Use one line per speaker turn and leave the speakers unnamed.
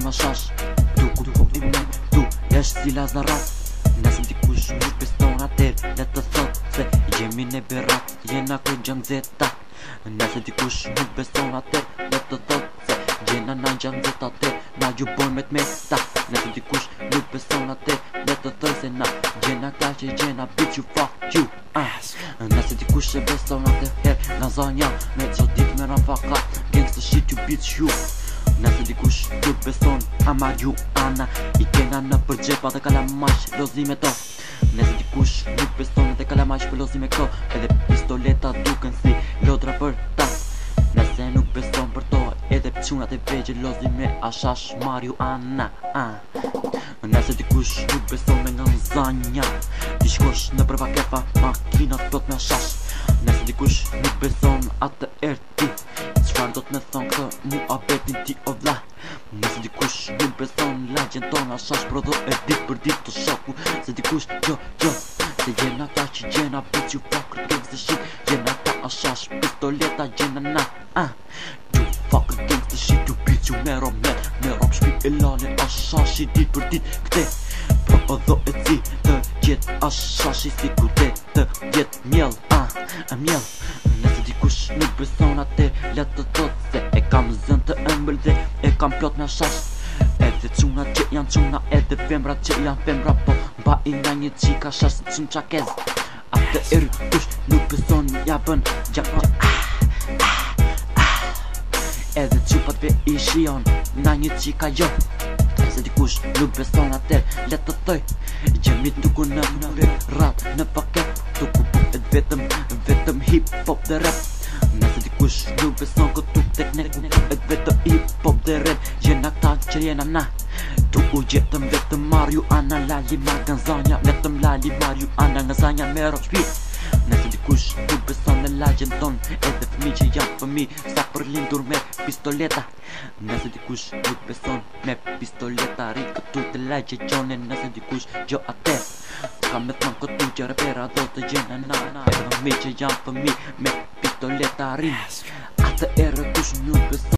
na shash. Tu i me, tu jesh si Lazarat. Nëse dikush nuk beston atër, le të thot se jemi ne berat, jena kër gjangzeta. Nëse dikush nuk beston atër, le të thot se jena na gjangzeta atër, na gjubon me t'meta. Nëse dikush nuk beston atër, le të thot se na jena klaqe, jena bitch you fuck you. Nëse dikush e beston atër her, lasagna me çodik me rafaka, gangsta shit you bitch you. Nëse dikush nuk beson a marijuana, i kena në përgjepa dhe kalamash lozi me to. Nëse dikush nuk beson dhe kalamash për lozi me ko, edhe pistoleta duken si lodra për ta. Nëse nuk beson për to, edhe pçunat e vegje lozi me ashash marijuana. Nëse dikush nuk beson me lasagna, ti shkosh në për pakepa, makinat plot me ashash. Nëse dikush nuk beson atë erti, çfarë do t'me thon këtë mu a betin ti o vla. Nëse dikush nuk beson lagjen ton ashash prodho e dit për dit të shoku. Se dikush jo, se jena ta që jena bitch you fucker gangsta shit, jena ta ashash pistoleta jena na. You fucker gangsta shit you bitch you me rob shpi e lane ashash i dit për dit këte. Prodho e ci të jet ashash i si kute të jet mjell, mjell. Nëse dikush nuk beson atër, le të thot se e kam zën të ëmbël dhe e kam plot me ashash. Edhe çuna që janë çuna, edhe femrat që janë femra, po mba i nga një qika shash të çun qakez. Atë kush nuk beson ja bën gjakma. Edhe qupat ve i shion nga një qika jo. Nëse dikush nuk beson atër, le të thoj gjemi tuku në rap, në paket tuku puet vetëm hip hop dhe rap. Nëse dikush nuk beson këtu teknik, puet vetëm hip hop dhe rap, jena ta që jena na. Tu u jetëm vetëm marijuana, lali ma ganzanja, vetëm lali marijuana, ganzanja me rock shpi. Nëse dikush nuk beson në lagjen ton, edhe fëmi që janë fëmi, sa për lindur me pistoleta. Nëse dikush nuk beson me pistoleta, ri këtu të lagje gjone. Nëse dikush gjo atër, ka me thonë këtu që repera do të gjene na. Edhe fëmi që janë fëmi me pistoleta ri, atë kush nuk beson.